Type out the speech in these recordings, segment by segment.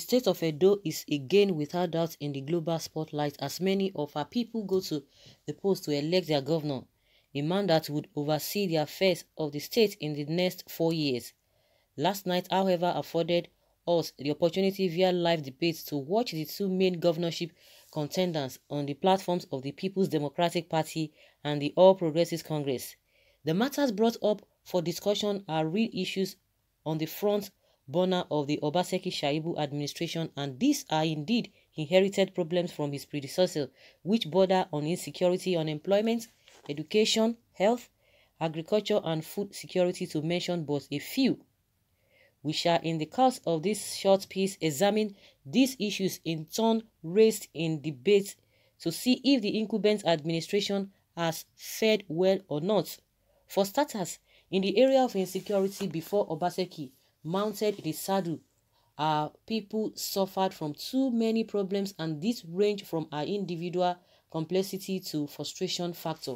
state of Edo is again without doubt in the global spotlight as many of our people go to the polls to elect their governor, a man that would oversee the affairs of the state in the next 4 years. Last night, however, afforded us the opportunity via live debates to watch the two main governorship contenders on the platforms of the People's Democratic Party and the All Progressives Congress. The matters brought up for discussion are real issues on the front burner of the Obaseki-Shaibu administration, and these are indeed inherited problems from his predecessor, which border on insecurity, unemployment, education, health, agriculture, and food security, to mention but a few. We shall, in the course of this short piece, examine these issues in turn raised in debate to see if the incumbent administration has fared well or not. For starters, in the area of insecurity before Obaseki mounted the saddle, our people suffered from too many problems, and these range from our individual complexity to frustration factor.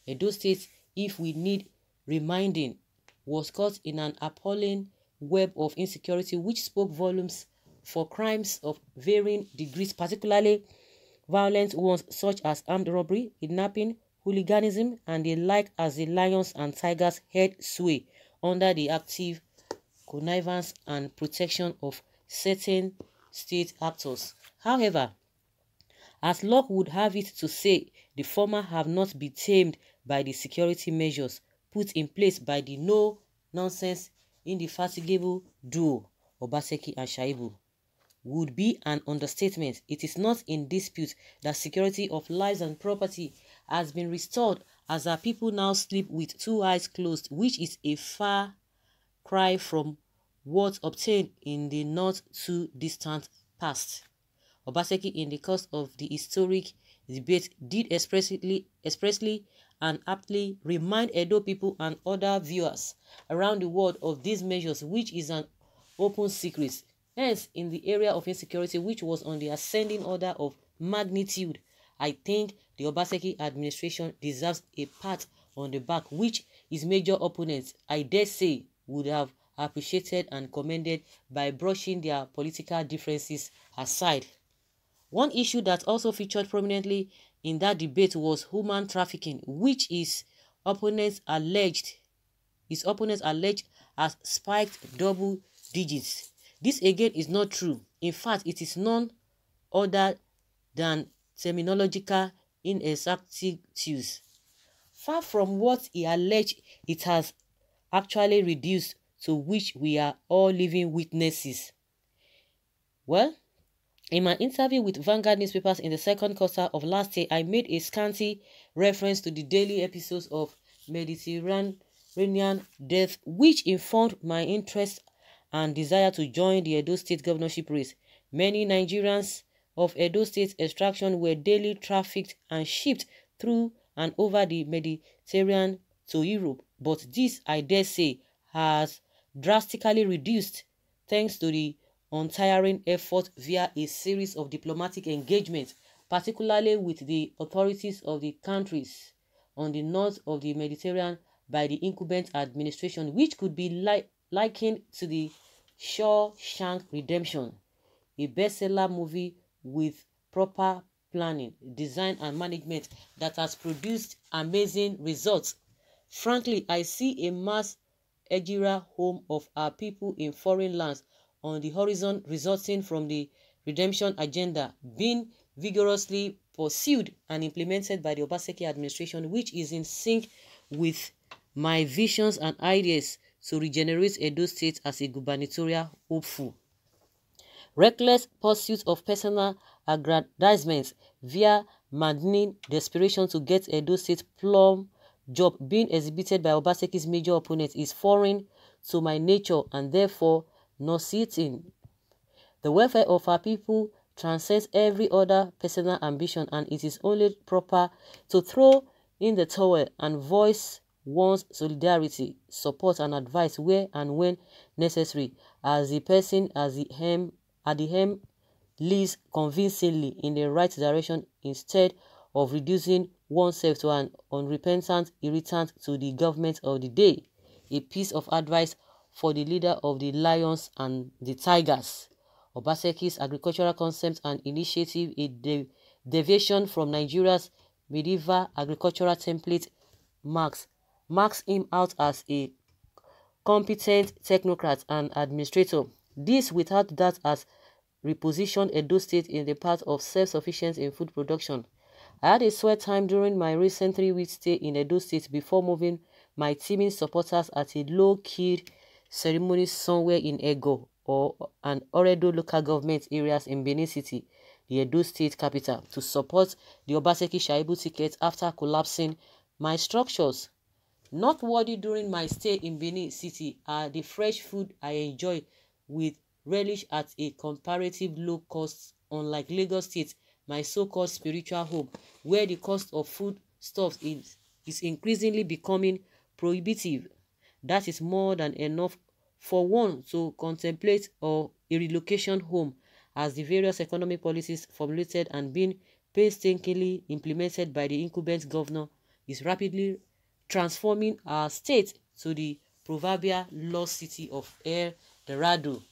Edo State, if we need reminding, was caught in an appalling web of insecurity which spoke volumes for crimes of varying degrees, particularly violent ones such as armed robbery, kidnapping, hooliganism, and the like, as the lions and tigers held sway under the active connivance and protection of certain state actors. However, as luck would have it to say, the former have not been tamed by the security measures put in place by the no-nonsense, indefatigable duo Obaseki and Shaibu. Would be an understatement. It is not in dispute that security of lives and property has been restored, as our people now sleep with two eyes closed, which is a far cry from what obtained in the not too distant past. Obaseki, in the course of the historic debate, did expressly and aptly remind Edo people and other viewers around the world of these measures, which is an open secret. Hence, in the area of insecurity, which was on the ascending order of magnitude, I think the Obaseki administration deserves a pat on the back, which his major opponents, I dare say, would have appreciated and commended by brushing their political differences aside. One issue that also featured prominently in that debate was human trafficking, which his opponents alleged has spiked double digits. This again is not true. In fact, it is none other than terminological inexactitudes. Far from what he alleged, it has actually reduced, to which we are all living witnesses. Well, in my interview with Vanguard newspapers in the second quarter of last year, I made a scanty reference to the daily episodes of Mediterranean death, which informed my interest and desire to join the Edo State governorship race. Many Nigerians of Edo State extraction were daily trafficked and shipped through and over the Mediterranean to Europe, but this, I dare say, has drastically reduced thanks to the untiring effort via a series of diplomatic engagements, particularly with the authorities of the countries on the north of the Mediterranean by the incumbent administration, which could be likened to the Shawshank Redemption, a bestseller movie with proper planning, design, and management that has produced amazing results. Frankly, I see a mass Ejira home of our people in foreign lands on the horizon, resulting from the redemption agenda being vigorously pursued and implemented by the Obaseki administration, which is in sync with my visions and ideas to regenerate Edo State as a gubernatorial hopeful. Reckless pursuit of personal aggrandizement via maddening desperation to get Edo State plum job being exhibited by Obaseki's major opponent is foreign to my nature and therefore nauseating. The welfare of our people transcends every other personal ambition, and it is only proper to throw in the towel and voice one's solidarity, support, and advice where and when necessary, as the person at the helm leads convincingly in the right direction, instead of reducing oneself to an unrepentant irritant to the government of the day. A piece of advice for the leader of the lions and the tigers. Obaseki's agricultural concept and initiative, a deviation from Nigeria's medieval agricultural template, marks him out as a competent technocrat and administrator. This, without doubt, has repositioned Edo State in the path of self-sufficiency in food production. I had a sweat time during my recent 3-week stay in Edo State before moving my teaming supporters at a low-key ceremony somewhere in Ego or an Oredo local government areas in Benin City, the Edo State capital, to support the Obaseki Shaibu ticket after collapsing my structures. Noteworthy during my stay in Benin City are the fresh food I enjoy with relish at a comparative low cost, unlike Lagos State, my so-called spiritual home, where the cost of food stuffs is increasingly becoming prohibitive. That is more than enough for one to contemplate a relocation home, as the various economic policies formulated and being painstakingly implemented by the incumbent governor is rapidly transforming our state to the proverbial lost city of El Dorado.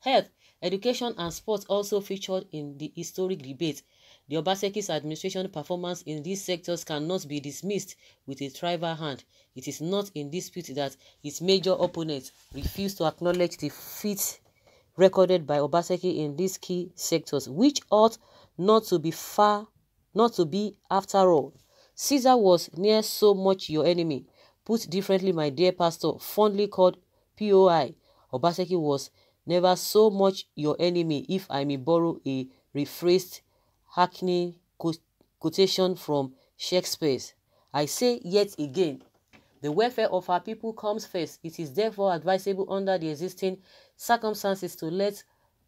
Health, education, and sports also featured in the historic debate. The Obaseki's administration performance in these sectors cannot be dismissed with a tribal hand. It is not in dispute that its major opponents refused to acknowledge the feats recorded by Obaseki in these key sectors, which ought not to be after all. Caesar was near so much your enemy. Put differently, my dear pastor, fondly called POI, Obaseki was never so much your enemy, if I may borrow a rephrased hackneyed quotation from Shakespeare. I say yet again, the welfare of our people comes first. It is therefore advisable under the existing circumstances to let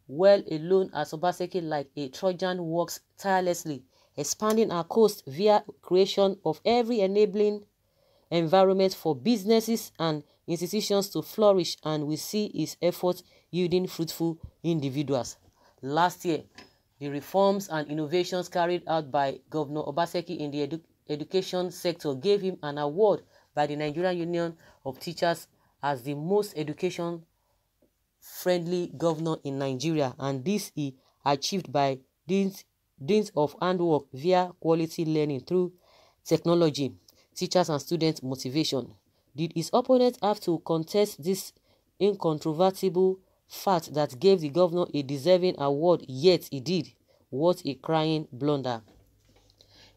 well alone as Obaseki, like a Trojan, works tirelessly, expanding our coast via creation of every enabling environment for businesses and institutions to flourish, and we see his efforts yielding fruitful individuals. Last year, the reforms and innovations carried out by Governor Obaseki in the education sector gave him an award by the Nigerian Union of Teachers as the most education-friendly governor in Nigeria, and this he achieved by dint of handwork via quality learning through technology, teachers and students' motivation. Did his opponents have to contest this incontrovertible fact that gave the governor a deserving award? Yet he did. What a crying blunder.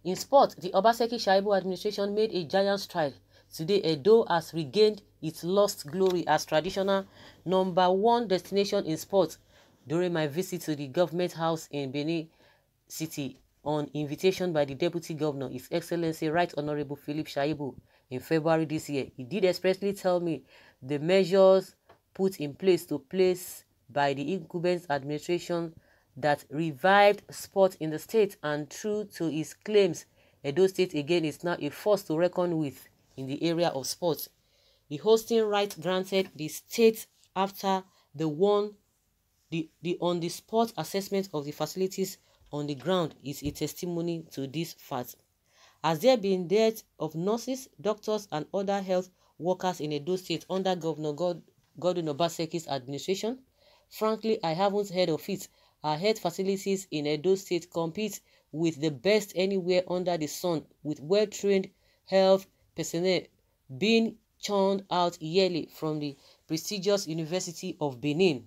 In sport, the Obaseki Shaibu administration made a giant stride. Today, Edo has regained its lost glory as traditional #1 destination in sport. During my visit to the government house in Benin City, on invitation by the Deputy Governor, His Excellency Right Honorable Philip Shaibu, in February this year, he did expressly tell me the measures put in place by the incumbent administration that revived sport in the state, and true to his claims, Edo State again is now a force to reckon with in the area of sports. The hosting right granted the state after the on-the-spot assessment of the facilities on the ground is a testimony to this fact. Has there been death of nurses, doctors, and other health workers in Edo State under Governor Godwin Obaseki's administration? Frankly, I haven't heard of it. Our health facilities in Edo State compete with the best anywhere under the sun, with well-trained health personnel being churned out yearly from the prestigious University of Benin.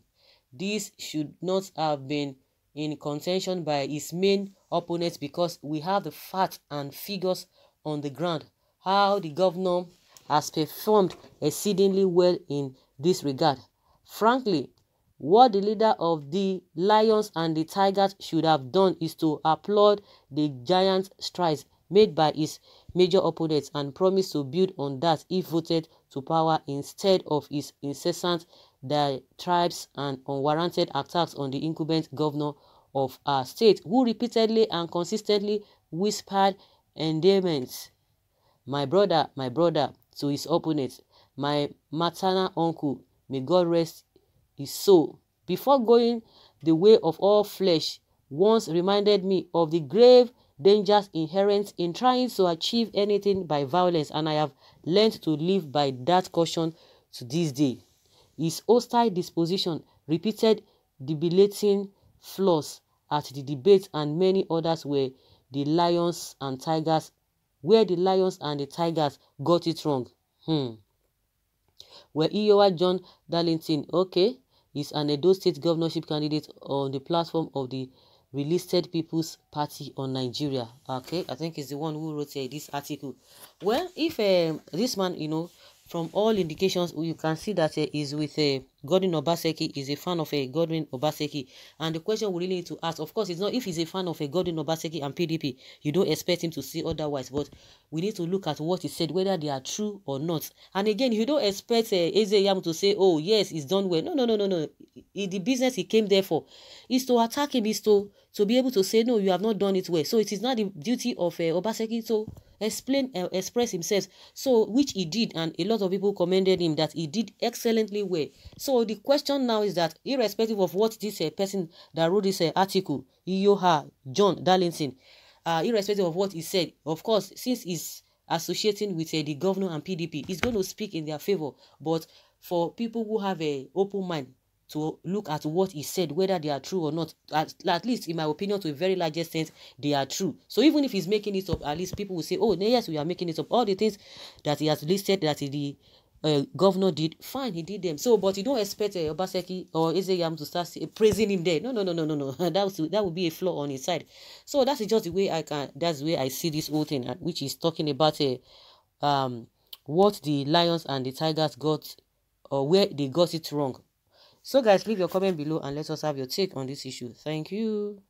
This should not have been in contention by his main opponents, because we have the facts and figures on the ground. How the governor has performed exceedingly well in this regard. Frankly, what the leader of the Lions and the Tigers should have done is to applaud the giant strides made by his major opponents and promise to build on that if voted to power, instead of his incessant diatribes and unwarranted attacks on the incumbent governor of our state, who repeatedly and consistently whispered endearments. My brother, to his opponents, my maternal uncle, may God rest his soul, before going the way of all flesh, once reminded me of the grave dangers inherent in trying to achieve anything by violence, and I have learned to live by that caution to this day. His hostile disposition, repeated debilitating flaws at the debate, and many others where the lions and tigers got it wrong. Where Iowa John Darlington, okay, is an Edo State governorship candidate on the platform of the Relisted People's Party on Nigeria. Okay, I think he's the one who wrote this article. Well, if this man, from all indications, you can see that he's with Godwin Obaseki, is a fan of Godwin Obaseki. And the question we really need to ask, of course, it's not if he's a fan of Godwin Obaseki and PDP, you don't expect him to say otherwise, but we need to look at what he said, whether they are true or not. And again, you don't expect Eze-Iyamu to say, oh, yes, it's done well. No. The business he came there for is to attack him, is to be able to say, no, you have not done it well. So it is not the duty of Obaseki to express himself, so which he did, and a lot of people commended him that he did excellently well. So the question now is that, irrespective of what this person that wrote this article, Iowa John Darlington, irrespective of what he said, of course, since he's associating with the governor and PDP, he's going to speak in their favor. But for people who have an open mind to look at what he said, whether they are true or not, at least in my opinion, to a very large extent, they are true. So even if he's making it up, at least people will say, oh, yes, we are making it up. All the things that he has listed that the governor did, fine, he did them. So, but you don't expect Obaseki or Eze-Iyamu to start praising him there. No. That would be a flaw on his side. So that's just the way that's the way I see this whole thing, which is talking about what the lions and the tigers got, or where they got it wrong. So guys, leave your comment below and let us have your take on this issue. Thank you.